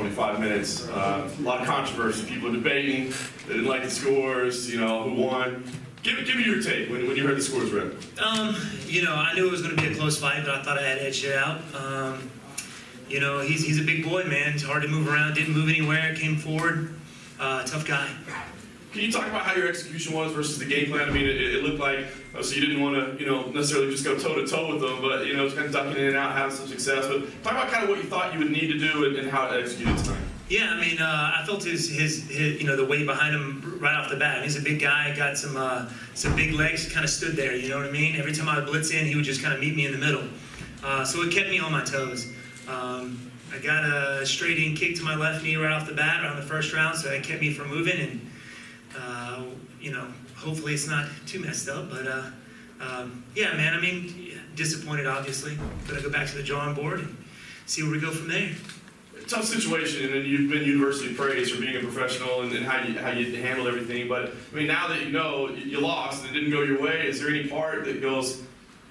only 5 minutes. A lot of controversy. People debating. They didn't like the scores. You know, who won. Give me your take when you heard the scores read. You know, I knew it was going to be a close fight, but I thought I had edged it out. You know, he's a big boy, man. It's hard to move around. Didn't move anywhere. Came forward. Tough guy. Can you talk about how your execution was versus the game plan? I mean, it looked like, so you didn't want to, you know, necessarily just go toe-to-toe with them, but, you know, kind of ducking in and out, having some success. But talk about kind of what you thought you would need to do and how it executed tonight. Yeah, I mean, I felt his you know, the weight behind him right off the bat. He's a big guy, got some big legs, kind of stood there, you know what I mean? Every time I would blitz in, he would just kind of meet me in the middle. So it kept me on my toes. I got a straight in kick to my left knee right off the bat around the first round, so that kept me from moving, and you know, hopefully it's not too messed up, but yeah, man, I mean, disappointed obviously. Gonna go back to the drawing board and see where we go from there. Tough situation, and you've been universally praised for being a professional and how you handled everything. But I mean, now that you know you lost and it didn't go your way, is there any part that goes,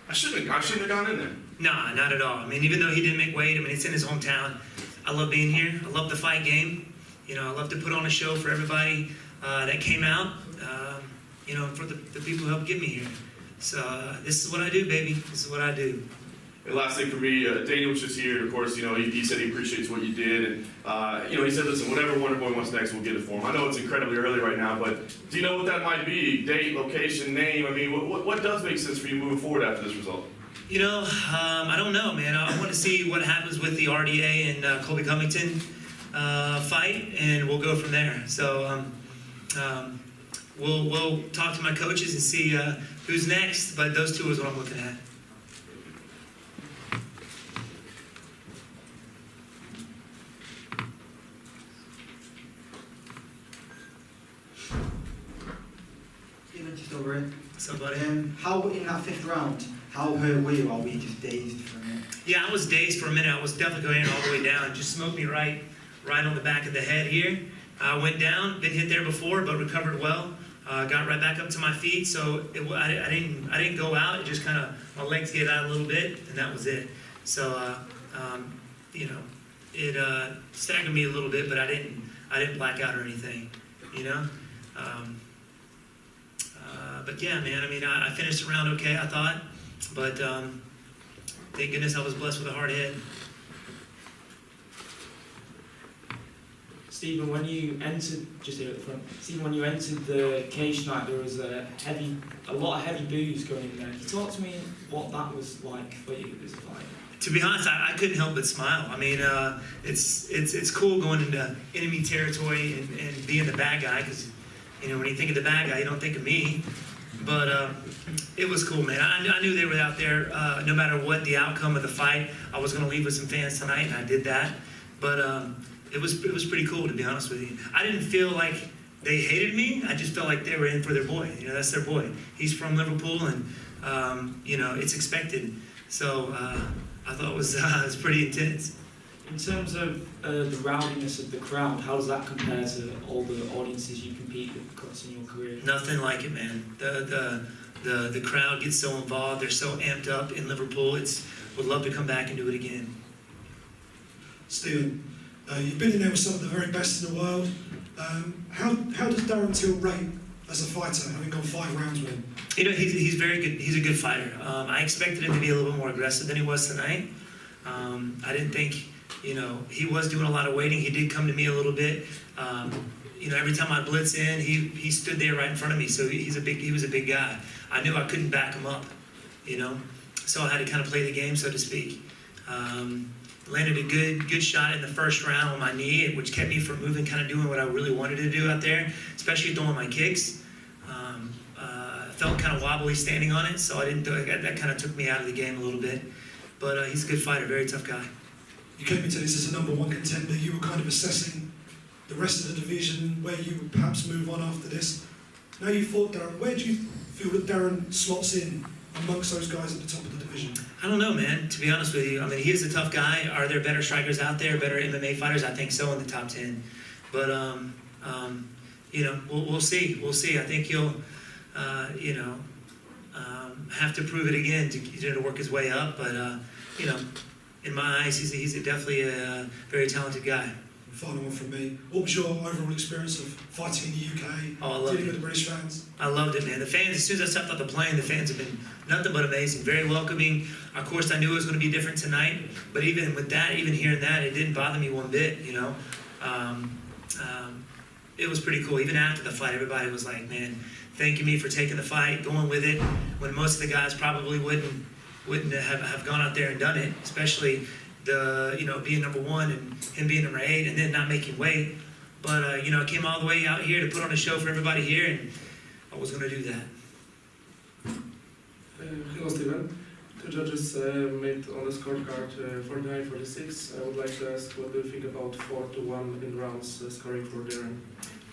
I shouldn't have gone in there? Nah, not at all. I mean, even though he didn't make weight, I mean, it's in his hometown. I love being here. I love the fight game. You know, I love to put on a show for everybody that came out. You know, for the people who helped get me here. So this is what I do, baby. This is what I do. And last thing for me, Daniel was just here. Of course, you know, he said he appreciates what you did, and you know, he said, listen, whatever Wonder Boy wants next, we'll get it for him. I know it's incredibly early right now, but do you know what that might be? Date, location, name. I mean, what does make sense for you moving forward after this result? You know, I don't know, man. I want to see what happens with the RDA and Colby Covington fight, and we'll go from there. So we'll talk to my coaches and see who's next. But those two is what I'm looking at. Just over it. Somebody. How in that 5th round? How hurt were you? Are we just dazed for a minute? Yeah, I was dazed for a minute. I was definitely going all the way down. Just smoked me right on the back of the head here. I went down, been hit there before, but recovered well. Got right back up to my feet. So I didn't go out. It just kind of, my legs gave out a little bit, and that was it. So you know, it staggered me a little bit, but I didn't black out or anything. You know. But yeah, man. I mean, I finished the round okay, I thought. But thank goodness I was blessed with a hard head. Stephen, when you entered, just here at the front, Stephen, when you entered the cage tonight, there was a lot of heavy boos going in there. Can you talk to me what that was like for you as a fighter? To be honest, I couldn't help but smile. I mean, it's cool going into enemy territory and being the bad guy, because you know, when you think of the bad guy, you don't think of me. But it was cool, man. I knew they were out there. No matter what the outcome of the fight, I was going to leave with some fans tonight, and I did that. But it was pretty cool, to be honest with you. I didn't feel like they hated me. I just felt like they were in for their boy. You know, that's their boy. He's from Liverpool, and you know, it's expected. So I thought it was pretty intense. In terms of the rowdiness of the crowd, how does that compare to all the audiences you compete with across in your career? Nothing like it, man. The crowd gets so involved. They're so amped up in Liverpool. Would love to come back and do it again. Stephen, you've been in there with some of the very best in the world. How does Darrenem Tillem rate as a fighter, having gone 5 rounds with him? You know, he's very good. He's a good fighter. I expected him to be a little bit more aggressive than he was tonight. I didn't think, you know, he was doing a lot of waiting. He did come to me a little bit. You know, every time I blitz in, he stood there right in front of me. So he was a big guy. I knew I couldn't back him up, you know. So I had to kind of play the game, so to speak. Landed a good shot in the first round on my knee, which kept me from moving, kind of doing what I really wanted to do out there, especially throwing my kicks. Felt kind of wobbly standing on it, so I didn't do it. That kind of took me out of the game a little bit. But he's a good fighter, very tough guy. You came into this as a #1 contender. You were kind of assessing the rest of the division, where you would perhaps move on after this. Now you fought Darren. Where do you feel that Darren slots in amongst those guys at the top of the division? I don't know, man, to be honest with you. I mean, he is a tough guy. Are there better strikers out there, better MMA fighters? I think so, in the top 10. But, you know, we'll see. We'll see. I think he'll, you know, have to prove it again to work his way up. But, you know, in my eyes, he's definitely a very talented guy. final one from me. What was your overall experience of fighting in the UK, Oh, I loved dealing it. with the British fans? I loved it, man. The fans, as soon as I stepped off the plane, the fans have been nothing but amazing, very welcoming. Of course, I knew it was going to be different tonight, but even with that, even hearing that, it didn't bother me one bit, you know. It was pretty cool. Even after the fight, everybody was like, man, thanking me for taking the fight, going with it, when most of the guys probably wouldn't have gone out there and done it, especially being number 1 and him being number 8 and then not making weight. But, I came all the way out here to put on a show for everybody here, and I was going to do that. Hello, Steven. Two judges made on the scorecard 49-46. I would like to ask, what do you think about 4-1 in rounds scoring for Darren?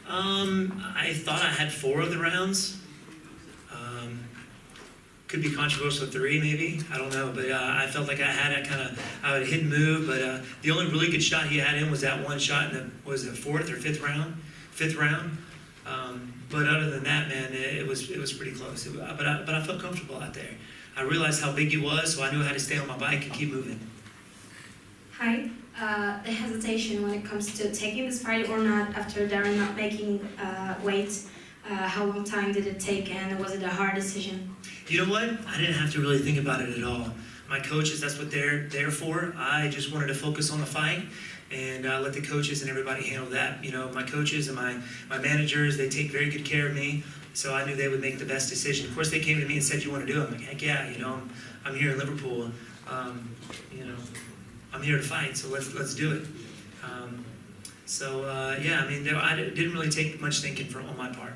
I thought I had 4 of the rounds. Could be controversial 3 maybe, I don't know, but I felt like I had a hidden move, but the only really good shot he had in was that one shot in the 4th or 5th round? 5th round. But other than that, man, it was pretty close. But I felt comfortable out there. I realized how big he was, so I knew how to stay on my bike and keep moving. Hi. The hesitation when it comes to taking this fight or not after Darren not making weight, how long time did it take, and was it a hard decision? You know what? I didn't have to really think about it at all. My coaches, that's what they're there for. I just wanted to focus on the fight and let the coaches and everybody handle that. You know, my coaches and my managers, they take very good care of me, so I knew they would make the best decision. Of course, they came to me and said, "You want to do it?" I'm like, "Heck yeah, I'm here in Liverpool. I'm here to fight, so let's do it." I didn't really take much thinking on my part.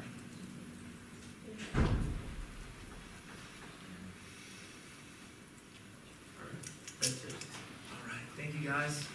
All right, thank you guys.